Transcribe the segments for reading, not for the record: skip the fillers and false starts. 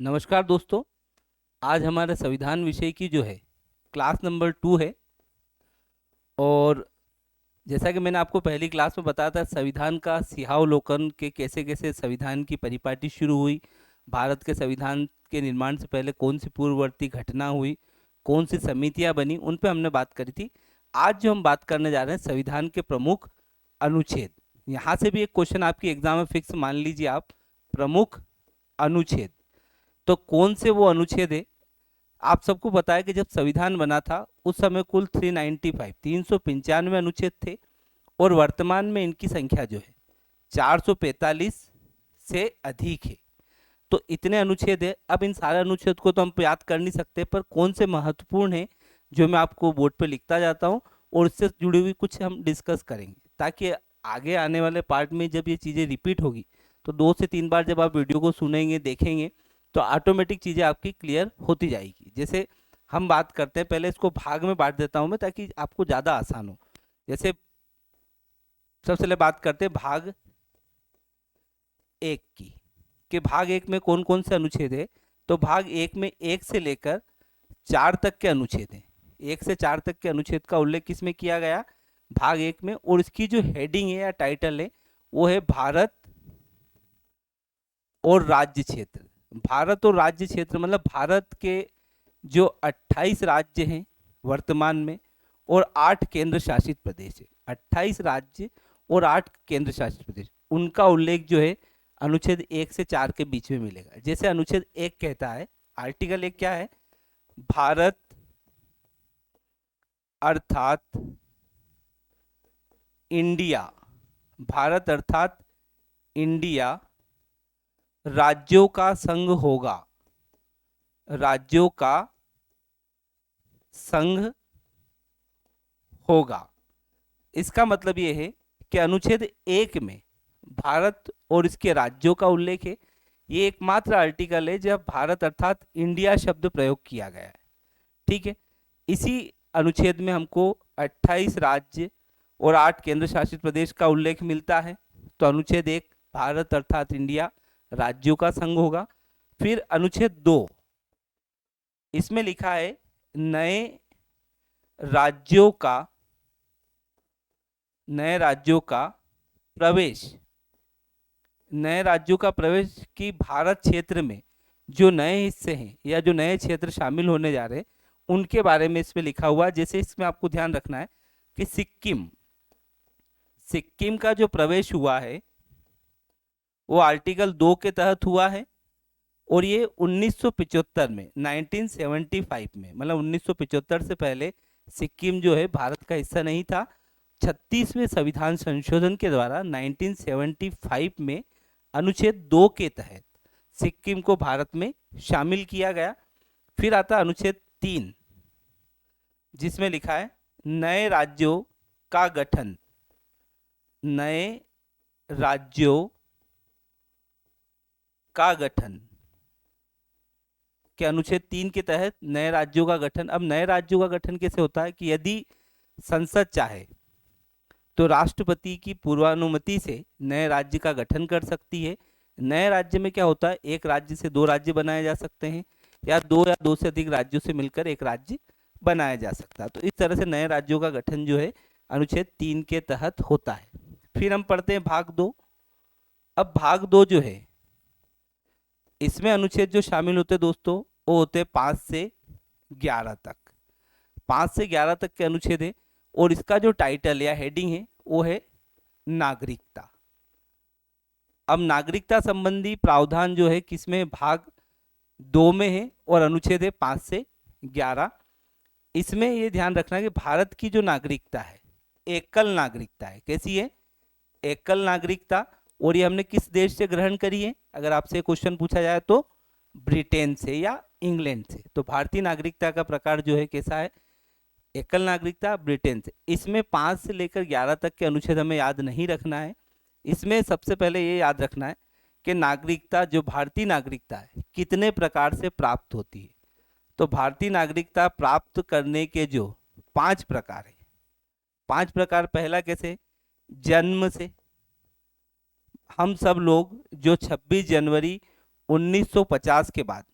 नमस्कार दोस्तों। आज हमारे संविधान विषय की जो है क्लास नंबर 2 है। और जैसा कि मैंने आपको पहली क्लास में बताया था, संविधान का सिंहावलोकन के कैसे कैसे संविधान की परिपाटी शुरू हुई, भारत के संविधान के निर्माण से पहले कौन सी पूर्ववर्ती घटना हुई, कौन सी समितियां बनी, उन पे हमने बात करी थी। आज जो हम बात करने जा रहे हैं संविधान के प्रमुख अनुच्छेद। यहाँ से भी एक क्वेश्चन आपकी एग्जाम में फिक्स मान लीजिए आप, प्रमुख अनुच्छेद। तो कौन से वो अनुच्छेद है? आप सबको पता है कि जब संविधान बना था उस समय कुल 395 395 अनुच्छेद थे, और वर्तमान में इनकी संख्या जो है 445 से अधिक है। तो इतने अनुच्छेद है। अब इन सारे अनुच्छेद को तो हम याद कर नहीं सकते, पर कौन से महत्वपूर्ण है जो मैं आपको बोर्ड पे लिखता जाता हूँ, और इससे जुड़ी हुई कुछ हम डिस्कस करेंगे, ताकि आगे आने वाले पार्ट में जब ये चीज़ें रिपीट होगी तो 2 से 3 बार जब आप वीडियो को सुनेंगे देखेंगे तो ऑटोमेटिक चीज़ें आपकी क्लियर होती जाएगी। जैसे हम बात करते हैं, पहले इसको भाग में बांट देता हूँ मैं ताकि आपको ज़्यादा आसान हो। जैसे सबसे पहले बात करते हैं भाग 1 की, कि भाग 1 में कौन कौन से अनुच्छेद है। तो भाग 1 में 1 से लेकर 4 तक के अनुच्छेद हैं। 1 से 4 तक के अनुच्छेद का उल्लेख किसमें किया गया? भाग 1 में। और इसकी जो हेडिंग है या टाइटल है वो है भारत और राज्य क्षेत्र। भारत और राज्य क्षेत्र मतलब भारत के जो 28 राज्य हैं वर्तमान में, और 8 केंद्र शासित प्रदेश है। 28 राज्य और 8 केंद्र शासित प्रदेश, उनका उल्लेख जो है अनुच्छेद 1 से 4 के बीच में मिलेगा। जैसे अनुच्छेद 1 कहता है, आर्टिकल 1 क्या है? भारत अर्थात इंडिया, भारत अर्थात इंडिया राज्यों का संघ होगा, राज्यों का संघ होगा। इसका मतलब यह है कि अनुच्छेद 1 में भारत और इसके राज्यों का उल्लेख है। ये एकमात्र आर्टिकल है जब भारत अर्थात इंडिया शब्द प्रयोग किया गया है। ठीक है। इसी अनुच्छेद में हमको 28 राज्य और 8 केंद्र शासित प्रदेश का उल्लेख मिलता है। तो अनुच्छेद 1 भारत अर्थात इंडिया राज्यों का संघ होगा। फिर अनुच्छेद 2, इसमें लिखा है नए राज्यों का, नए राज्यों का प्रवेश, नए राज्यों का प्रवेश की भारत क्षेत्र में जो नए हिस्से हैं या जो नए क्षेत्र शामिल होने जा रहे हैं उनके बारे में इसमें लिखा हुआ है। जैसे इसमें आपको ध्यान रखना है कि सिक्किम, सिक्किम का जो प्रवेश हुआ है वो आर्टिकल 2 के तहत हुआ है। और ये 1975 में, 1975 में, मतलब 1975 से पहले सिक्किम जो है भारत का हिस्सा नहीं था। 36वें संविधान संशोधन के द्वारा 1975 में अनुच्छेद 2 के तहत सिक्किम को भारत में शामिल किया गया। फिर आता अनुच्छेद 3, जिसमें लिखा है नए राज्यों का गठन, नए राज्यों का गठन के अनुच्छेद 3 के तहत नए राज्यों का गठन। अब नए राज्यों का गठन कैसे होता है कि यदि संसद चाहे तो राष्ट्रपति की पूर्वानुमति से नए राज्य का गठन कर सकती है। नए राज्य में क्या होता है, एक राज्य से 2 राज्य बनाए जा सकते हैं, या 2 से अधिक राज्यों से मिलकर एक राज्य बनाया जा सकता है। तो इस तरह से नए राज्यों का गठन जो है अनुच्छेद 3 के तहत होता है। फिर हम पढ़ते हैं भाग 2। अब भाग 2 जो है इसमें अनुच्छेद जो शामिल होते हैं दोस्तों वो होते हैं 5 से 11 तक। 5 से 11 तक के अनुच्छेद है, और इसका जो टाइटल या हेडिंग है वो है नागरिकता। अब नागरिकता संबंधी प्रावधान जो है किसमें? भाग 2 में है, और अनुच्छेद है 5 से 11। इसमें ये ध्यान रखना है कि भारत की जो नागरिकता है एकल नागरिकता है। कैसी है? एकल नागरिकता। और ये हमने किस देश से ग्रहण करी है? अगर आपसे क्वेश्चन पूछा जाए तो ब्रिटेन से या इंग्लैंड से। तो भारतीय नागरिकता का प्रकार जो है कैसा है? एकल नागरिकता, ब्रिटेन से। इसमें 5 से लेकर 11 तक के अनुच्छेद हमें याद नहीं रखना है। इसमें सबसे पहले ये याद रखना है कि नागरिकता, जो भारतीय नागरिकता है, कितने प्रकार से प्राप्त होती है। तो भारतीय नागरिकता प्राप्त करने के जो 5 प्रकार है, 5 प्रकार। पहला कैसे? जन्म से। हम सब लोग जो 26 जनवरी 1950 के बाद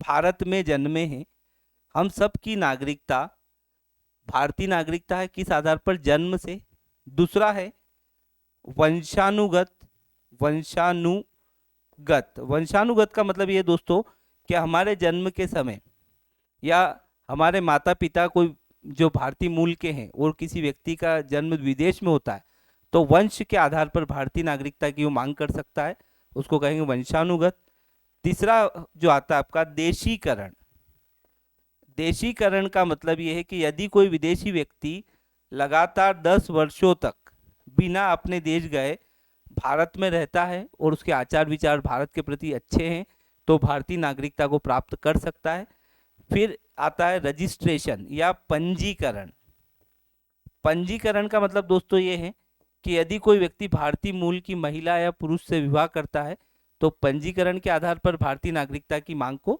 भारत में जन्मे हैं, हम सब की नागरिकता भारतीय नागरिकता है किस आधार पर? जन्म से। दूसरा है वंशानुगत। वंशानुगत का मतलब ये दोस्तों कि हमारे जन्म के समय या हमारे माता पिता कोई जो भारतीय मूल के हैं और किसी व्यक्ति का जन्म विदेश में होता है तो वंश के आधार पर भारतीय नागरिकता की वो मांग कर सकता है, उसको कहेंगे वंशानुगत। तीसरा जो आता है आपका देशीकरण। देशीकरण का मतलब ये है कि यदि कोई विदेशी व्यक्ति लगातार 10 वर्षों तक बिना अपने देश गए भारत में रहता है और उसके आचार विचार भारत के प्रति अच्छे हैं तो भारतीय नागरिकता को प्राप्त कर सकता है। फिर आता है रजिस्ट्रेशन या पंजीकरण। पंजीकरण का मतलब दोस्तों ये है कि यदि कोई व्यक्ति भारतीय मूल की महिला या पुरुष से विवाह करता है तो पंजीकरण के आधार पर भारतीय नागरिकता की मांग को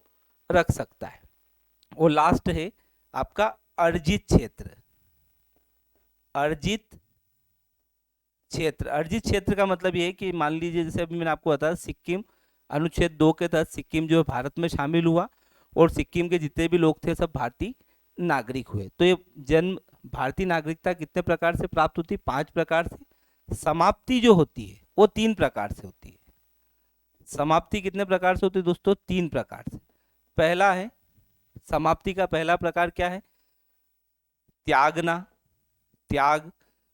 रख सकता है। और लास्ट है आपका अर्जित क्षेत्र। अर्जित क्षेत्र का मतलब ये है कि मान लीजिए जैसे अभी मैंने आपको बताया सिक्किम अनुच्छेद 2 के तहत सिक्किम जो है भारत में शामिल हुआ और सिक्किम के जितने भी लोग थे सब भारतीय नागरिक हुए। तो ये जन्म भारतीय नागरिकता कितने प्रकार से प्राप्त होती है? 5 प्रकार से। समाप्ति जो होती है वो 3 प्रकार से होती है। समाप्ति कितने प्रकार से होती है दोस्तों? 3 प्रकार से। पहला है समाप्ति का पहला प्रकार क्या है? त्यागना। त्याग,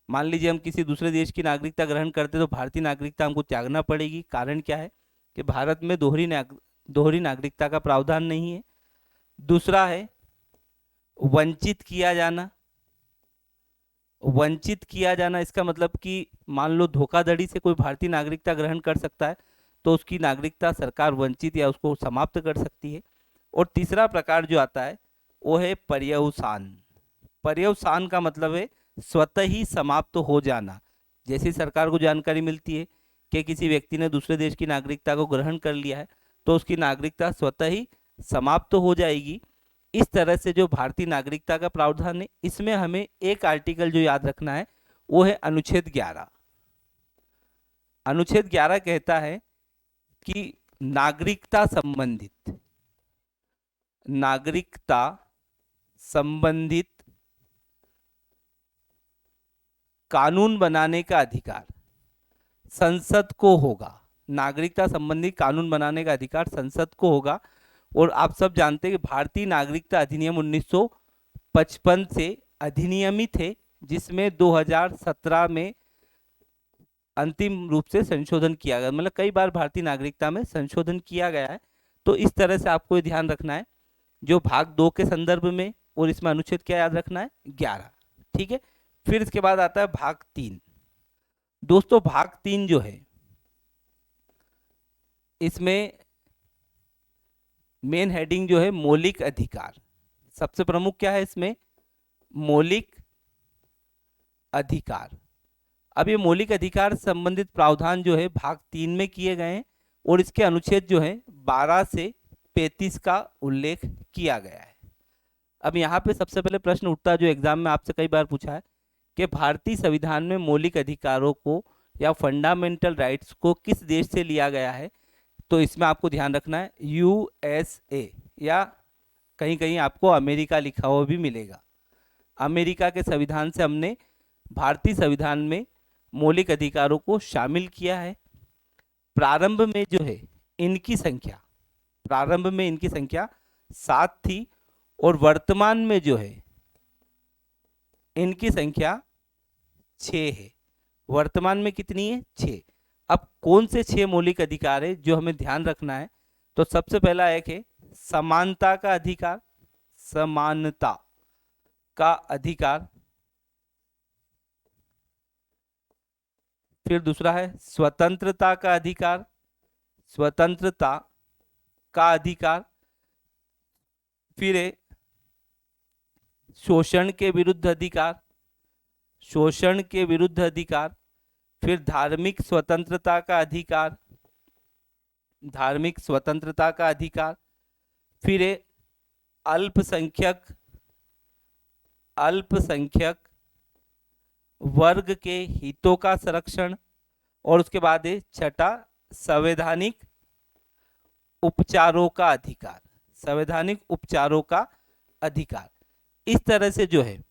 मान लीजिए हम किसी दूसरे देश की नागरिकता ग्रहण करते तो भारतीय नागरिकता हमको त्यागना पड़ेगी। कारण क्या है कि भारत में दोहरी नागरिकता का प्रावधान नहीं है। दूसरा है वंचित किया जाना। वंचित किया जाना इसका मतलब कि मान लो धोखाधड़ी से कोई भारतीय नागरिकता ग्रहण कर सकता है तो उसकी नागरिकता सरकार वंचित या उसको समाप्त कर सकती है। और तीसरा प्रकार जो आता है वो है पर्यवसान। पर्यवसान का मतलब है स्वतः ही समाप्त हो जाना। जैसे सरकार को जानकारी मिलती है कि किसी व्यक्ति ने दूसरे देश की नागरिकता को ग्रहण कर लिया है तो उसकी नागरिकता स्वतः ही समाप्त हो जाएगी। इस तरह से जो भारतीय नागरिकता का प्रावधान है इसमें हमें एक आर्टिकल जो याद रखना है वो है अनुच्छेद 11। अनुच्छेद 11 कहता है कि नागरिकता संबंधित कानून बनाने का अधिकार संसद को होगा। नागरिकता संबंधी कानून बनाने का अधिकार संसद को होगा। और आप सब जानते हैं कि भारतीय नागरिकता अधिनियम 1955 से अधिनियमित है जिसमें 2017 में अंतिम रूप से संशोधन किया गया। मतलब कई बार भारतीय नागरिकता में संशोधन किया गया है। तो इस तरह से आपको ध्यान रखना है जो भाग 2 के संदर्भ में, और इसमें अनुच्छेद क्या याद रखना है? 11। ठीक है। फिर इसके बाद आता है भाग 3। दोस्तों भाग 3 जो है इसमें मेन हेडिंग जो है मौलिक अधिकार। सबसे प्रमुख क्या है इसमें? मौलिक अधिकार। अब ये मौलिक अधिकार संबंधित प्रावधान जो है भाग 3 में किए गए हैं और इसके अनुच्छेद जो है 12 से 35 का उल्लेख किया गया है। अब यहाँ पे सबसे पहले प्रश्न उठता है जो एग्जाम में आपसे कई बार पूछा है कि भारतीय संविधान में मौलिक अधिकारों को या फंडामेंटल राइट्स को किस देश से लिया गया है? तो इसमें आपको ध्यान रखना है यूएसए या कहीं कहीं आपको अमेरिका लिखा हुआ भी मिलेगा। अमेरिका के संविधान से हमने भारतीय संविधान में मौलिक अधिकारों को शामिल किया है। प्रारंभ में जो है इनकी संख्या 7 थी और वर्तमान में जो है इनकी संख्या 6 है। वर्तमान में कितनी है? 6। अब कौन से 6 मौलिक अधिकार है जो हमें ध्यान रखना है? तो सबसे पहला एक है समानता का अधिकार। समानता का अधिकार। फिर दूसरा है स्वतंत्रता का अधिकार। स्वतंत्रता का अधिकार। फिर है शोषण के विरुद्ध अधिकार। शोषण के विरुद्ध अधिकार। फिर धार्मिक स्वतंत्रता का अधिकार। धार्मिक स्वतंत्रता का अधिकार। फिर है अल्पसंख्यक वर्ग के हितों का संरक्षण। और उसके बाद है छठा संवैधानिक उपचारों का अधिकार, संवैधानिक उपचारों का अधिकार। इस तरह से जो है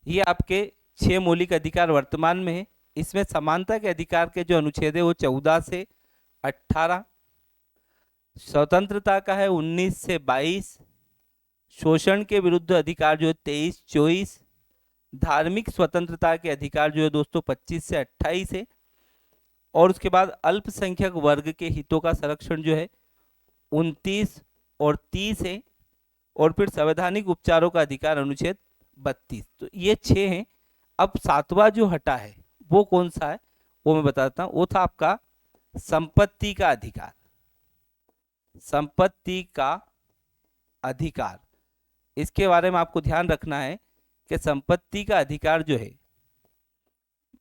ये आपके 6 मौलिक अधिकार वर्तमान में है। इसमें समानता के अधिकार के जो अनुच्छेद है वो 14 से 18, स्वतंत्रता का है 19 से 22, शोषण के विरुद्ध अधिकार जो है 23, 24, धार्मिक स्वतंत्रता के अधिकार जो है दोस्तों 25 से 28 है, और उसके बाद अल्पसंख्यक वर्ग के हितों का संरक्षण जो है 29 और 30 है, और फिर संवैधानिक उपचारों का अधिकार अनुच्छेद 32। तो ये 6 हैं। अब 7वां जो हटा है वो कौन सा है वो मैं बताता हूँ। वो था आपका संपत्ति का अधिकार। संपत्ति का अधिकार, इसके बारे में आपको ध्यान रखना है कि संपत्ति का अधिकार जो है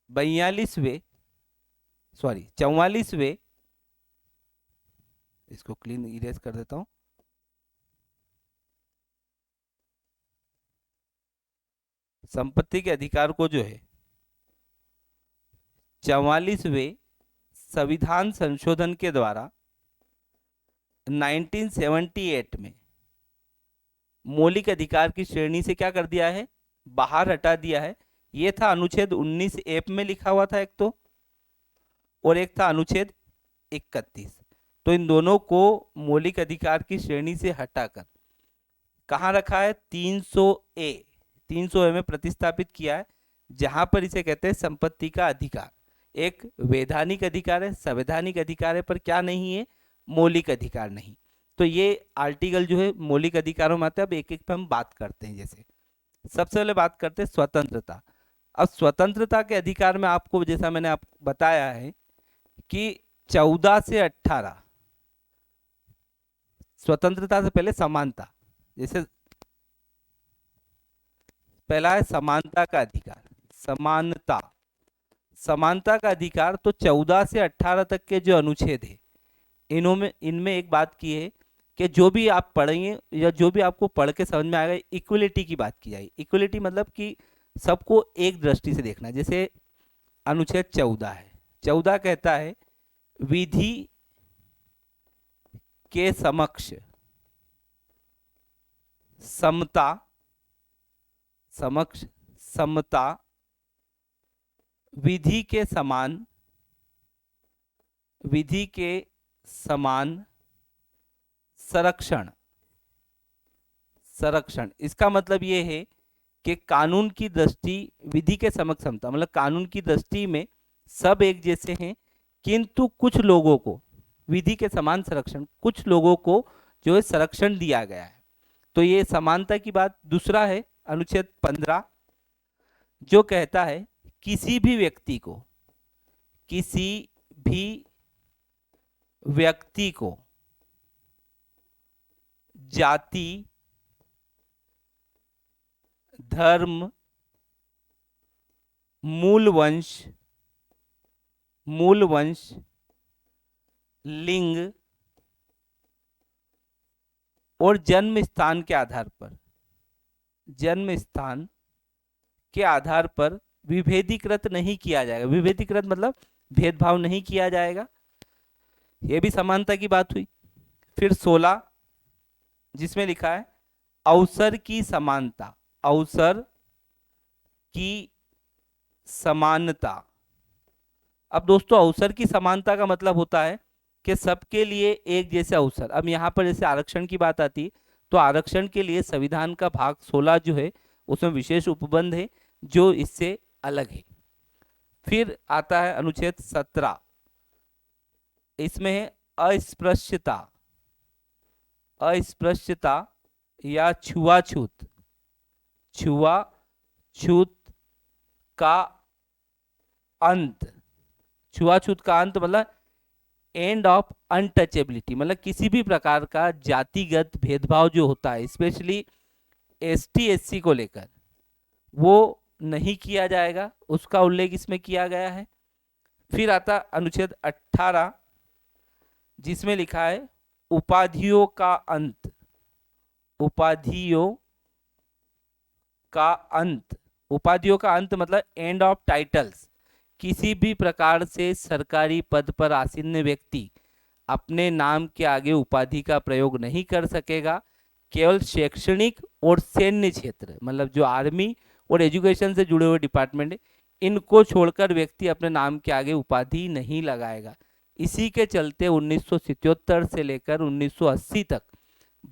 44वें, इसको क्लीन इरेज कर देता हूं, संपत्ति के अधिकार को जो है 44वें संविधान संशोधन के द्वारा 1978 में मौलिक अधिकार की श्रेणी से क्या कर दिया है, बाहर हटा दिया है। ये था अनुच्छेद 19 एफ में लिखा हुआ था एक तो, और एक था अनुच्छेद 31। तो इन दोनों को मौलिक अधिकार की श्रेणी से हटाकर कहाँ रखा है, 300 ए में प्रतिस्थापित किया है, जहां पर इसे कहते हैं संपत्ति का अधिकार। एक वैधानिक अधिकार है, संवैधानिक अधिकार है, पर क्या नहीं है, मौलिक अधिकार नहीं। तो ये आर्टिकल जो है मौलिक अधिकारों में आते हैं। अब एक एक पे हम बात करते हैं। जैसे सबसे पहले बात करते हैं स्वतंत्रता। अब स्वतंत्रता के अधिकार में आपको, जैसा मैंने आपको बताया है कि 14 से 18, स्वतंत्रता से पहले समानता, जैसे पहला है समानता का अधिकार, समानता का अधिकार। तो 14 से 18 तक के जो अनुच्छेद है इनमें एक बात की है कि जो भी आप पढ़ेंगे या जो भी आपको पढ़ के समझ में आएगा, इक्वलिटी की बात की जाएगी। इक्वलिटी मतलब कि सबको एक दृष्टि से देखना। जैसे अनुच्छेद 14 है, 14 कहता है विधि के समक्ष समता, विधि के समान संरक्षण। इसका मतलब ये है कि कानून की दृष्टि, विधि के समक्ष समता मतलब कानून की दृष्टि में सब एक जैसे हैं, किंतु कुछ लोगों को विधि के समान संरक्षण, कुछ लोगों को जो है संरक्षण दिया गया है। तो ये समानता की बात। दूसरा है अनुच्छेद 15, जो कहता है किसी भी व्यक्ति को जाति, धर्म, मूल वंश, लिंग और जन्म स्थान के आधार पर विभेदीकृत नहीं किया जाएगा। विभेदीकृत मतलब भेदभाव नहीं किया जाएगा। यह भी समानता की बात हुई। फिर 16 जिसमें लिखा है अवसर की समानता। अब दोस्तों अवसर की समानता का मतलब होता है कि सबके लिए एक जैसे अवसर। अब यहाँ पर जैसे आरक्षण की बात आती तो आरक्षण के लिए संविधान का भाग 16 जो है उसमें विशेष उपबंध है जो इससे अलग है। फिर आता है अनुच्छेद 17, इसमें है अस्पृश्यता या छुआछूत का अंत। छुआछूत का अंत मतलब एंड ऑफ अनटचेबिलिटी, मतलब किसी भी प्रकार का जातिगत भेदभाव जो होता है स्पेशली एसटी एससी को लेकर वो नहीं किया जाएगा, उसका उल्लेख इसमें किया गया है। फिर आता अनुच्छेद 18 जिसमें लिखा है उपाधियों का अंत मतलब एंड ऑफ टाइटल्स। किसी भी प्रकार से सरकारी पद पर आसीन व्यक्ति अपने नाम के आगे उपाधि का प्रयोग नहीं कर सकेगा। केवल शैक्षणिक और सैन्य क्षेत्र, मतलब जो आर्मी और एजुकेशन से जुड़े हुए डिपार्टमेंट है, इनको छोड़कर व्यक्ति अपने नाम के आगे उपाधि नहीं लगाएगा। इसी के चलते 1977 से लेकर 1980 तक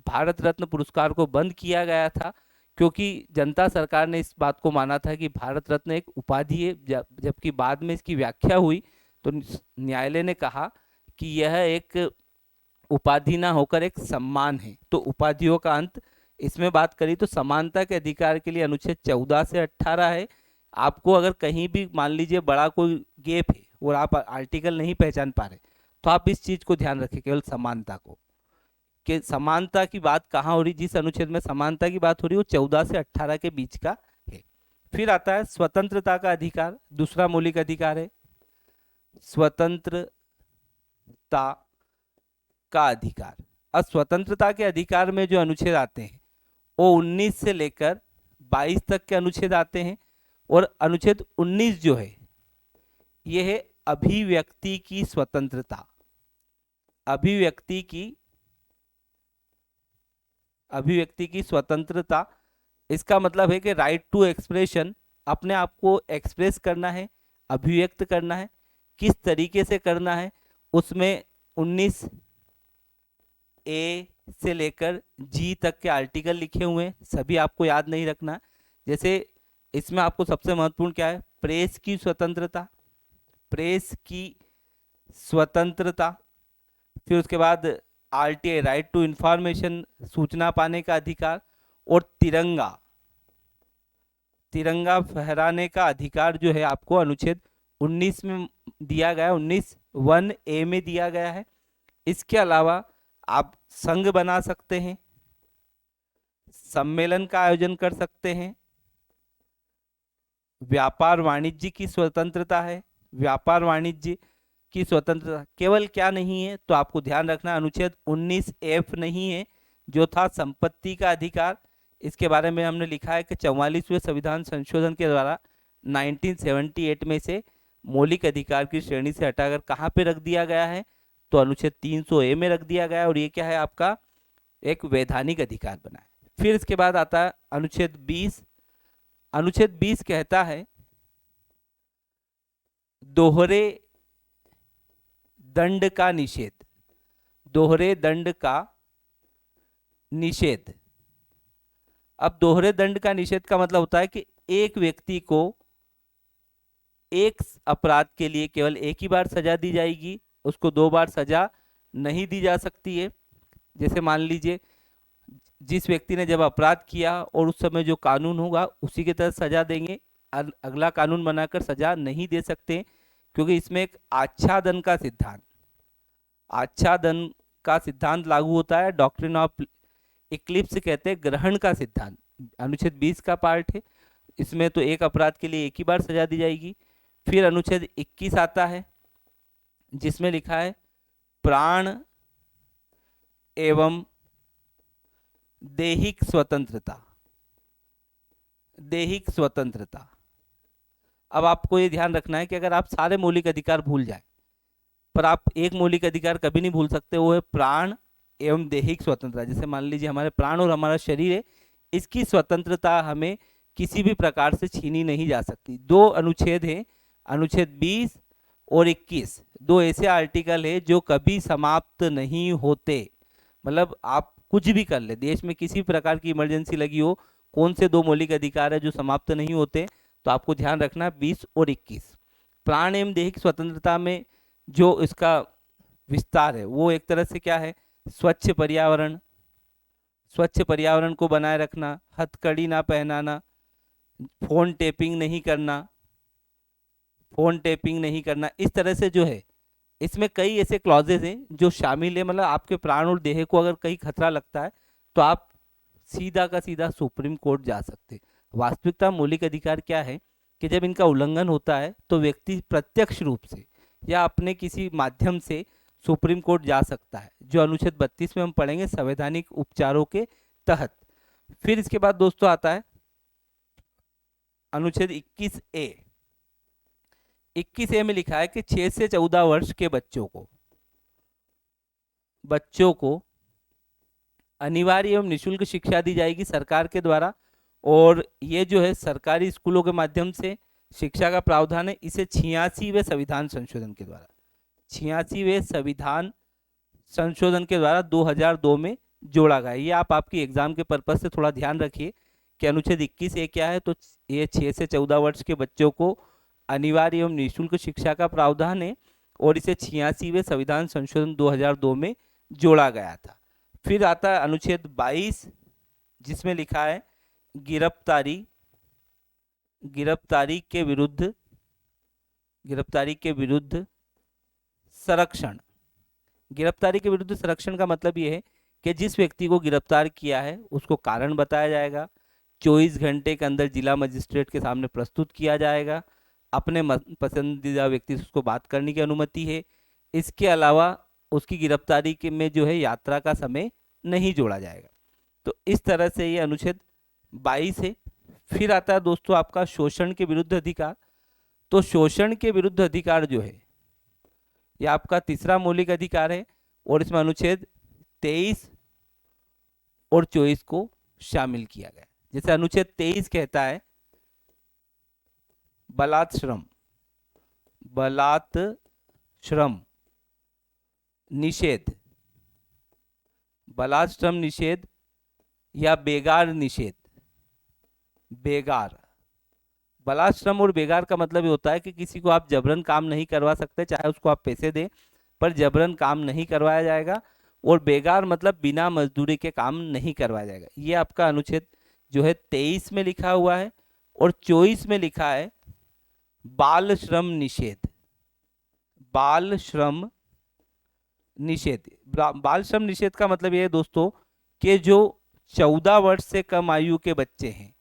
भारत रत्न पुरस्कार को बंद किया गया था, क्योंकि जनता सरकार ने इस बात को माना था कि भारत रत्न एक उपाधि है। जबकि बाद में इसकी व्याख्या हुई तो न्यायालय ने कहा कि यह एक उपाधि ना होकर एक सम्मान है। तो उपाधियों का अंत, इसमें बात करी तो समानता के अधिकार के लिए अनुच्छेद 14 से 18 है। आपको अगर कहीं भी मान लीजिए बड़ा कोई गैप है और आप आर्टिकल नहीं पहचान पा रहे, तो आप इस चीज को ध्यान रखें, केवल समानता को, कि समानता की बात कहाँ हो रही, जिस अनुच्छेद में समानता की बात हो रही है वो 14 से 18 के बीच का है। फिर आता है स्वतंत्रता का अधिकार, दूसरा मौलिक अधिकार है स्वतंत्रता का अधिकार। अब स्वतंत्रता के अधिकार में जो अनुच्छेद आते हैं वो 19 से लेकर 22 तक के अनुच्छेद आते हैं। और अनुच्छेद 19 जो है ये है अभिव्यक्ति की स्वतंत्रता। अभिव्यक्ति की स्वतंत्रता, इसका मतलब है कि राइट टू एक्सप्रेशन, अपने आप को एक्सप्रेस करना है, अभिव्यक्त करना है, किस तरीके से करना है उसमें 19 ए से लेकर जी तक के आर्टिकल लिखे हुए हैं, सभी आपको याद नहीं रखना। जैसे इसमें आपको सबसे महत्वपूर्ण क्या है, प्रेस की स्वतंत्रता, प्रेस की स्वतंत्रता। फिर उसके बाद आरटीआई, राइट टू इंफॉर्मेशन, सूचना पाने का अधिकार। और तिरंगा, तिरंगा फहराने का अधिकार जो है आपको अनुच्छेद 19 में दिया गया है, 19(1)(a) में दिया गया है। इसके अलावा आप संघ बना सकते हैं, सम्मेलन का आयोजन कर सकते हैं, व्यापार वाणिज्य की स्वतंत्रता है, व्यापार वाणिज्य की स्वतंत्रता। केवल क्या नहीं है तो आपको ध्यान रखना, अनुच्छेद 19(f) नहीं है जो था संपत्ति का अधिकार। इसके बारे में हमने लिखा है कि 44वें संविधान संशोधन के द्वारा 1978 में से मौलिक अधिकार की श्रेणी से हटाकर कहाँ पे रख दिया गया है, तो अनुच्छेद 300(a) में रख दिया गया है। और ये क्या है, आपका एक वैधानिक अधिकार बना है। फिर इसके बाद आता है अनुच्छेद 20। अनुच्छेद 20 कहता है दोहरे दंड का निषेध, दोहरे दंड का निषेध। अब दोहरे दंड का निषेध का मतलब होता है कि एक व्यक्ति को एक अपराध के लिए केवल एक ही बार सजा दी जाएगी, उसको 2 बार सजा नहीं दी जा सकती है। जैसे मान लीजिए जिस व्यक्ति ने जब अपराध किया और उस समय जो कानून होगा उसी के तहत सजा देंगे, अगला कानून बनाकर सजा नहीं दे सकते, क्योंकि इसमें एक आच्छादन का सिद्धांत, आच्छादन का सिद्धांत लागू होता है। डॉक्ट्रिन ऑफ इक्लिप्स कहते हैं ग्रहण का सिद्धांत, अनुच्छेद 20 का पार्ट है। इसमें तो एक अपराध के लिए एक ही बार सजा दी जाएगी। फिर अनुच्छेद 21 आता है जिसमें लिखा है प्राण एवं दैहिक स्वतंत्रता, दैहिक स्वतंत्रता। अब आपको ये ध्यान रखना है कि अगर आप सारे मौलिक अधिकार भूल जाए पर आप एक मौलिक अधिकार कभी नहीं भूल सकते, वो है प्राण एवं दैहिक स्वतंत्रता। जैसे मान लीजिए हमारे प्राण और हमारा शरीर है, इसकी स्वतंत्रता हमें किसी भी प्रकार से छीनी नहीं जा सकती। 2 अनुच्छेद हैं, अनुच्छेद 20 और 21, 2 ऐसे आर्टिकल है जो कभी समाप्त नहीं होते। मतलब आप कुछ भी कर ले, देश में किसी प्रकार की इमरजेंसी लगी हो, कौन से 2 मौलिक अधिकार है जो समाप्त नहीं होते, तो आपको ध्यान रखना 20 और 21। प्राण एवं दैहिक स्वतंत्रता में जो इसका विस्तार है वो एक तरह से क्या है, स्वच्छ पर्यावरण, स्वच्छ पर्यावरण को बनाए रखना, हथकड़ी ना पहनाना, फोन टैपिंग नहीं करना, फोन टैपिंग नहीं करना, इस तरह से जो है इसमें कई ऐसे क्लॉजेज हैं जो शामिल है। मतलब आपके प्राण और देह को अगर कहीं खतरा लगता है तो आप सीधा का सीधा सुप्रीम कोर्ट जा सकते हैं। वास्तविकता मौलिक अधिकार क्या है कि जब इनका उल्लंघन होता है तो व्यक्ति प्रत्यक्ष रूप से या अपने किसी माध्यम से सुप्रीम कोर्ट जा सकता है, जो अनुच्छेद 32 में हम पढ़ेंगे संवैधानिक उपचारों के तहत। फिर इसके बाद दोस्तों आता है अनुच्छेद 21(a). 21(a) में लिखा है कि 6 से 14 वर्ष के बच्चों को बच्चों को अनिवार्य एवं निःशुल्क शिक्षा दी जाएगी सरकार के द्वारा। और ये जो है सरकारी स्कूलों के माध्यम से शिक्षा का प्रावधान है, इसे 86वें संविधान संशोधन के द्वारा, 86वें संविधान संशोधन के द्वारा 2002 में जोड़ा गया। ये आप आपकी एग्जाम के पर्पज से थोड़ा ध्यान रखिए कि अनुच्छेद 21 ये क्या है। तो ये 6 से 14 वर्ष के बच्चों को अनिवार्य एवं निःशुल्क शिक्षा का प्रावधान है और इसे 86वें संविधान संशोधन 2002 में जोड़ा गया था। फिर आता है अनुच्छेद 22 जिसमें लिखा है गिरफ्तारी के विरुद्ध संरक्षण। गिरफ्तारी के विरुद्ध संरक्षण का मतलब ये है कि जिस व्यक्ति को गिरफ्तार किया है उसको कारण बताया जाएगा, 24 घंटे के अंदर जिला मजिस्ट्रेट के सामने प्रस्तुत किया जाएगा, अपने पसंदीदा व्यक्ति से उसको बात करने की अनुमति है। इसके अलावा उसकी गिरफ्तारी के में जो है यात्रा का समय नहीं जोड़ा जाएगा। तो इस तरह से ये अनुच्छेद 22 है। फिर आता है दोस्तों आपका शोषण के विरुद्ध अधिकार। तो शोषण के विरुद्ध अधिकार जो है ये आपका तीसरा मौलिक अधिकार है और इसमें अनुच्छेद 23 और 24 को शामिल किया गया। जैसे अनुच्छेद 23 कहता है बलात् श्रम निषेध, बलात् श्रम निषेध या बेगार निषेध। बेगार, बलात् श्रम और बेगार का मतलब ये होता है कि किसी को आप जबरन काम नहीं करवा सकते, चाहे उसको आप पैसे दें पर जबरन काम नहीं करवाया जाएगा। और बेगार मतलब बिना मजदूरी के काम नहीं करवाया जाएगा। ये आपका अनुच्छेद जो है 23 में लिखा हुआ है। और 24 में लिखा है बाल श्रम निषेध। बाल श्रम निषेध, बाल श्रम निषेध का मतलब ये है दोस्तों कि जो 14 वर्ष से कम आयु के बच्चे हैं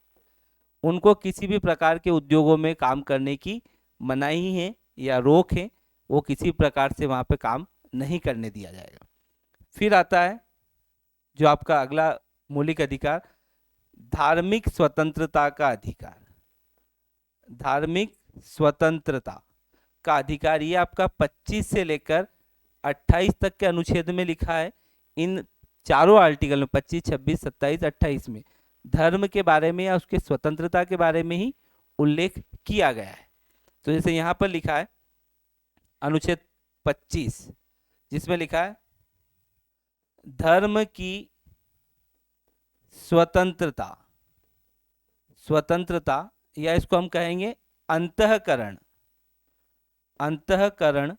उनको किसी भी प्रकार के उद्योगों में काम करने की मनाही है या रोक है, वो किसी प्रकार से वहाँ पे काम नहीं करने दिया जाएगा। फिर आता है जो आपका अगला मौलिक अधिकार, धार्मिक स्वतंत्रता का अधिकार। धार्मिक स्वतंत्रता का अधिकार ये आपका 25 से लेकर 28 तक के अनुच्छेद में लिखा है। इन चारों आर्टिकल में 25, 26, 27, 28 में धर्म के बारे में या उसके स्वतंत्रता के बारे में ही उल्लेख किया गया है। तो जैसे यहाँ पर लिखा है अनुच्छेद 25 जिसमें लिखा है धर्म की स्वतंत्रता, स्वतंत्रता या इसको हम कहेंगे अंतःकरण, अंतःकरण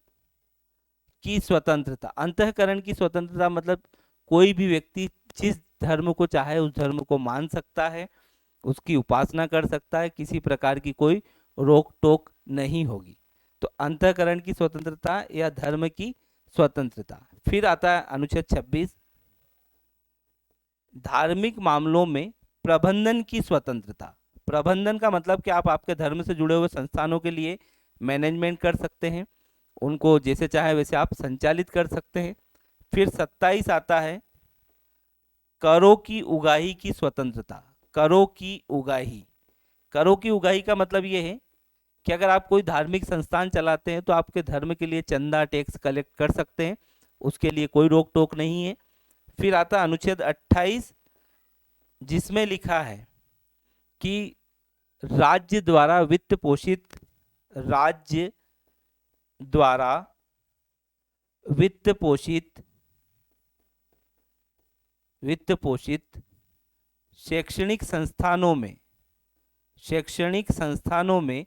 की स्वतंत्रता। अंतःकरण की स्वतंत्रता मतलब कोई भी व्यक्ति जिस धर्म को चाहे उस धर्म को मान सकता है, उसकी उपासना कर सकता है, किसी प्रकार की कोई रोक टोक नहीं होगी। तो अंतःकरण की स्वतंत्रता या धर्म की स्वतंत्रता। फिर आता है अनुच्छेद 26 धार्मिक मामलों में प्रबंधन की स्वतंत्रता। प्रबंधन का मतलब कि आप आपके धर्म से जुड़े हुए संस्थानों के लिए मैनेजमेंट कर सकते हैं, उनको जैसे चाहे वैसे आप संचालित कर सकते हैं। फिर 27 आता है करों की उगाही की स्वतंत्रता। करों की उगाही, करों की उगाही का मतलब ये है कि अगर आप कोई धार्मिक संस्थान चलाते हैं तो आपके धर्म के लिए चंदा टैक्स कलेक्ट कर सकते हैं, उसके लिए कोई रोक टोक नहीं है। फिर आता अनुच्छेद 28 जिसमें लिखा है कि राज्य द्वारा वित्त पोषित, राज्य द्वारा वित्त पोषित शैक्षणिक संस्थानों में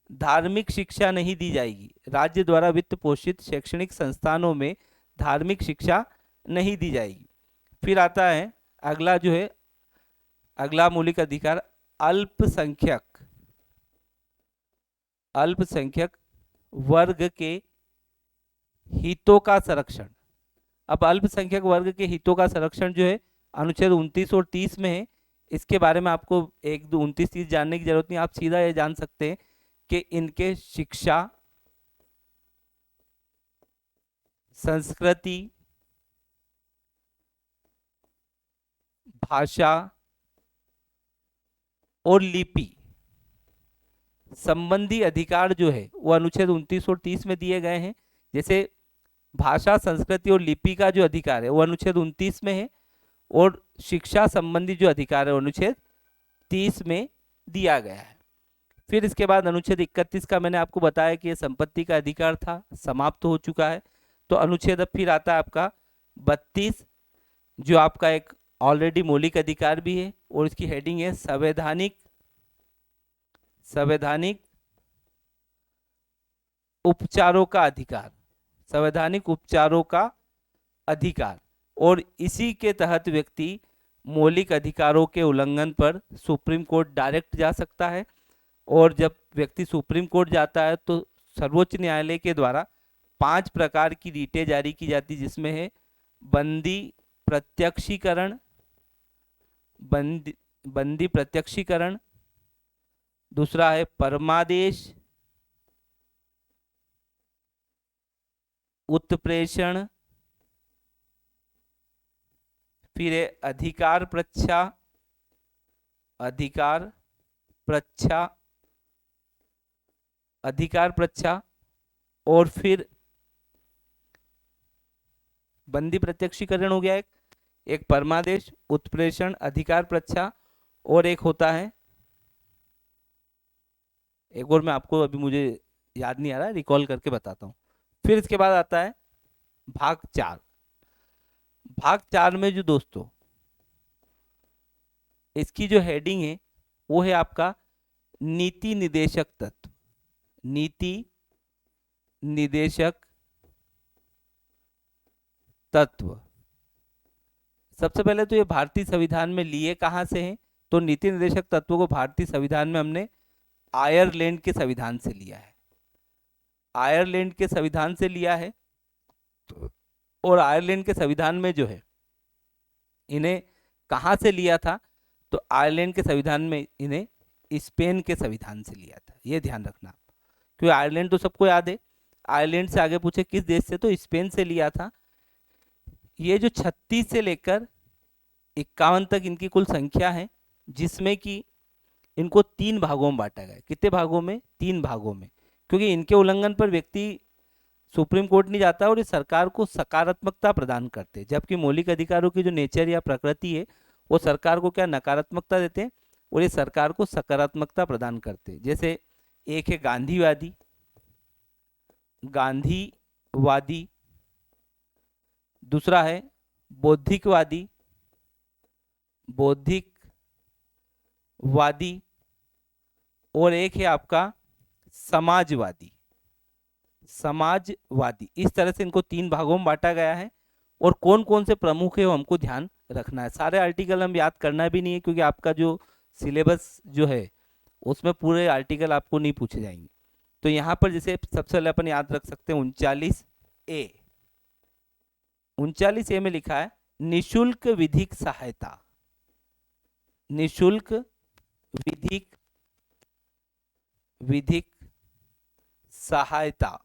धार्मिक शिक्षा नहीं दी जाएगी। राज्य द्वारा वित्त पोषित शैक्षणिक संस्थानों में धार्मिक शिक्षा नहीं दी जाएगी। फिर आता है अगला जो है अगला मौलिक अधिकार अल्पसंख्यक वर्ग के हितों का संरक्षण। अब अल्पसंख्यक वर्ग के हितों का संरक्षण जो है अनुच्छेद 29 और 30 में है। इसके बारे में आपको 1, 2, 29, 30 जानने की जरूरत नहीं, आप सीधा ये जान सकते हैं कि इनके शिक्षा, संस्कृति, भाषा और लिपि संबंधी अधिकार जो है वो अनुच्छेद 29 और 30 में दिए गए हैं। जैसे भाषा, संस्कृति और लिपि का जो अधिकार है वो अनुच्छेद 29 में है, और शिक्षा संबंधी जो अधिकार है वो अनुच्छेद 30 में दिया गया है। फिर इसके बाद अनुच्छेद 31 का मैंने आपको बताया कि ये संपत्ति का अधिकार था, समाप्त हो चुका है। तो अनुच्छेद अब फिर आता है आपका 32, जो आपका एक ऑलरेडी मौलिक अधिकार भी है, और इसकी हेडिंग है संवैधानिक उपचारों का अधिकार, संवैधानिक उपचारों का अधिकार। और इसी के तहत व्यक्ति मौलिक अधिकारों के उल्लंघन पर सुप्रीम कोर्ट डायरेक्ट जा सकता है, और जब व्यक्ति सुप्रीम कोर्ट जाता है तो सर्वोच्च न्यायालय के द्वारा 5 प्रकार की रीटें जारी की जाती, जिसमें है बंदी प्रत्यक्षीकरण, दूसरा है परमादेश, उत्प्रेषण, फिर है अधिकार प्रच्छा, और फिर बंदी प्रत्यक्षीकरण हो गया एक परमादेश, उत्प्रेषण, अधिकार प्रच्छा, और एक होता है, एक और मैं आपको अभी मुझे याद नहीं आ रहा, रिकॉल करके बताता हूँ। फिर इसके बाद आता है भाग 4। भाग 4 में जो दोस्तों इसकी जो हेडिंग है वो है आपका नीति निदेशक तत्व। नीति निदेशक तत्व, सबसे पहले तो ये भारतीय संविधान में लिए कहाँ से हैं? तो नीति निदेशक तत्वों को भारतीय संविधान में हमने आयरलैंड के संविधान से लिया है, आयरलैंड के संविधान से लिया है। और आयरलैंड के संविधान में जो है इन्हें कहाँ से लिया था? तो आयरलैंड के संविधान में इन्हें स्पेन के संविधान से लिया था, ये ध्यान रखना, क्योंकि आयरलैंड तो सबको याद है। आयरलैंड से आगे पूछे किस देश से, तो स्पेन से लिया था। ये जो 36 से लेकर 51 तक इनकी कुल संख्या है, जिसमें कि इनको 3 भागों में बांटा गया। कितने भागों में? 3 भागों में, क्योंकि इनके उल्लंघन पर व्यक्ति सुप्रीम कोर्ट नहीं जाता और ये सरकार को सकारात्मकता प्रदान करते, जबकि मौलिक अधिकारों की जो नेचर या प्रकृति है वो सरकार को क्या नकारात्मकता देते हैं, और ये सरकार को सकारात्मकता प्रदान करते। जैसे एक है गांधीवादी, दूसरा है बौद्धिकवादी, और एक है आपका समाजवादी। इस तरह से इनको 3 भागों में बांटा गया है। और कौन कौन से प्रमुख है वो हमको ध्यान रखना है। सारे आर्टिकल हम याद करना भी नहीं है, क्योंकि आपका जो सिलेबस जो है उसमें पूरे आर्टिकल आपको नहीं पूछे जाएंगे। तो यहाँ पर जैसे सबसे पहले अपन याद रख सकते हैं 39A में लिखा है निशुल्क विधिक सहायता। निशुल्क विधिक सहायता,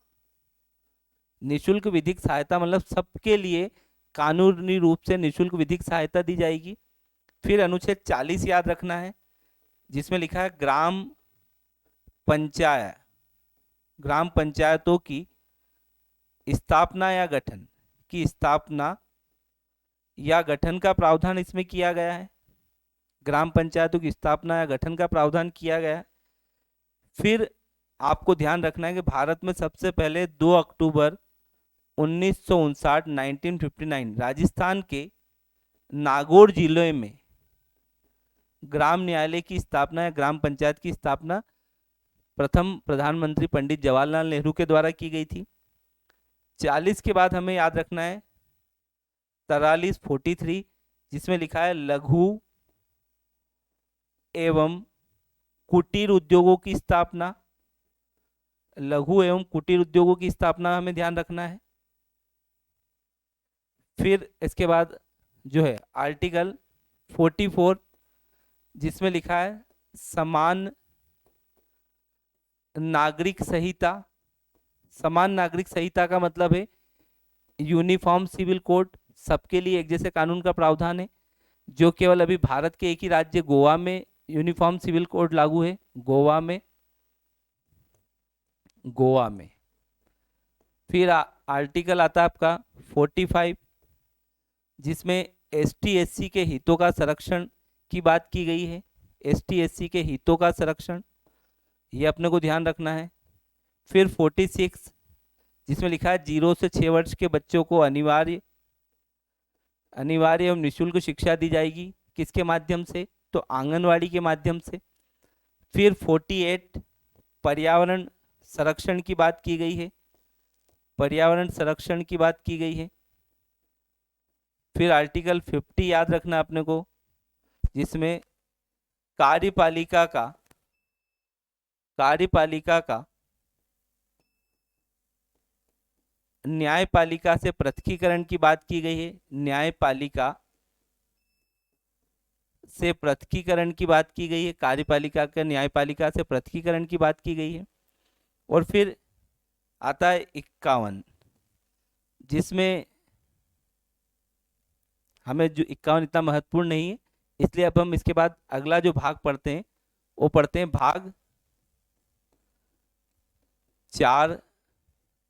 निशुल्क विधिक सहायता मतलब सबके लिए कानूनी रूप से निशुल्क विधिक सहायता दी जाएगी। फिर अनुच्छेद 40 याद रखना है, जिसमें लिखा है ग्राम पंचायतों की स्थापना या गठन का प्रावधान इसमें किया गया है। ग्राम पंचायतों की स्थापना या गठन का प्रावधान किया गया है। फिर आपको ध्यान रखना है कि भारत में सबसे पहले 2 अक्टूबर 1959 राजस्थान के नागौर जिले में ग्राम न्यायालय की स्थापना या ग्राम पंचायत की स्थापना प्रथम प्रधानमंत्री पंडित जवाहरलाल नेहरू के द्वारा की गई थी। 40 के बाद हमें याद रखना है 43 जिसमें लिखा है लघु एवं कुटीर उद्योगों की स्थापना। लघु एवं कुटीर उद्योगों की स्थापना हमें ध्यान रखना है। फिर इसके बाद जो है आर्टिकल 44 जिसमें लिखा है समान नागरिक संहिता। समान नागरिक संहिता का मतलब है यूनिफॉर्म सिविल कोड, सबके लिए एक जैसे कानून का प्रावधान है, जो केवल अभी भारत के एक ही राज्य गोवा में यूनिफॉर्म सिविल कोड लागू है। गोवा में फिर आर्टिकल आता है आपका 45, जिसमें एसटी एससी के हितों का संरक्षण की बात की गई है। एसटी एससी के हितों का संरक्षण, ये अपने को ध्यान रखना है। फिर 46, जिसमें लिखा है 0 से 6 वर्ष के बच्चों को अनिवार्य एवं निःशुल्क शिक्षा दी जाएगी। किसके माध्यम से? तो आंगनवाड़ी के माध्यम से। फिर 48, पर्यावरण संरक्षण की बात की गई है। पर्यावरण संरक्षण की बात की गई है। फिर आर्टिकल 50 याद रखना अपने को, जिसमें कार्यपालिका का न्यायपालिका से पृथकीकरण की बात की गई है। न्यायपालिका से पृथकीकरण की बात की गई है। कार्यपालिका का न्यायपालिका से पृथकीकरण की बात की गई है। और फिर आता है 51, जिसमें हमें जो 51 इतना महत्वपूर्ण नहीं है, इसलिए अब हम इसके बाद अगला जो भाग पढ़ते हैं वो पढ़ते हैं भाग 4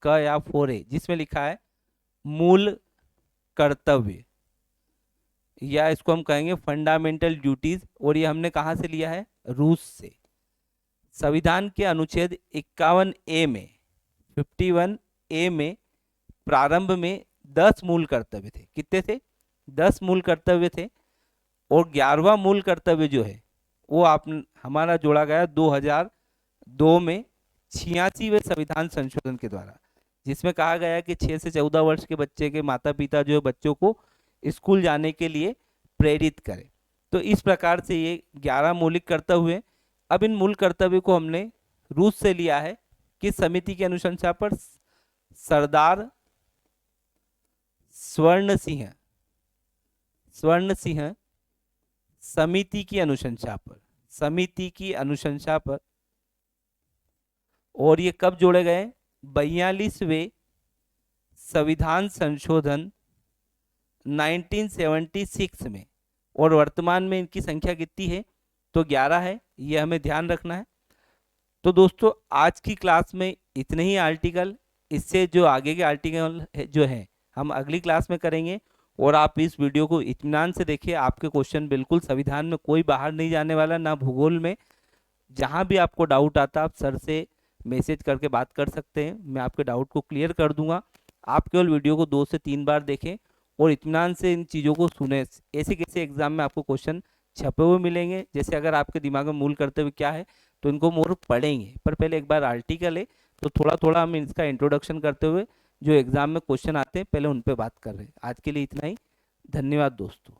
का या 4A, जिसमें लिखा है मूल कर्तव्य, या इसको हम कहेंगे फंडामेंटल ड्यूटीज। और ये हमने कहाँ से लिया है? रूस से। संविधान के अनुच्छेद 51A में 51A में प्रारंभ में 10 मूल कर्तव्य थे। कितने थे? 10 मूल कर्तव्य थे। और 11वां मूल कर्तव्य जो है वो हमारा जोड़ा गया 2002 में 86वें संविधान संशोधन के द्वारा, जिसमें कहा गया कि 6 से 14 वर्ष के बच्चे के माता पिता जो है बच्चों को स्कूल जाने के लिए प्रेरित करें। तो इस प्रकार से ये 11 मौलिक कर्तव्य हुए। अब इन मूल कर्तव्य को हमने रूस से लिया है। किस समिति की अनुशंसा पर? सरदार स्वर्ण सिंह समिति की अनुशंसा पर। और ये कब जोड़े गए? 42वें संविधान संशोधन 1976 में। और वर्तमान में इनकी संख्या कितनी है? तो 11 है। ये हमें ध्यान रखना है। तो दोस्तों आज की क्लास में इतने ही आर्टिकल। इससे जो आगे के आर्टिकल जो है हम अगली क्लास में करेंगे। और आप इस वीडियो को इत्मीनान से देखिए। आपके क्वेश्चन बिल्कुल संविधान में कोई बाहर नहीं जाने वाला, ना भूगोल में। जहाँ भी आपको डाउट आता आप सर से मैसेज करके बात कर सकते हैं, मैं आपके डाउट को क्लियर कर दूंगा। आप केवल वीडियो को 2 से 3 बार देखें और इत्मीनान से इन चीज़ों को सुने। ऐसे कैसे एग्जाम में आपको क्वेश्चन छपे हुए मिलेंगे। जैसे अगर आपके दिमाग में मूल कर्तव्य क्या है तो इनको मोर पढ़ेंगे, पर पहले एक बार आर्टिकल है तो थोड़ा थोड़ा हम इसका इंट्रोडक्शन करते हुए जो एग्जाम में क्वेश्चन आते हैं पहले उन पर बात कर रहे हैं। आज के लिए इतना ही। धन्यवाद दोस्तों।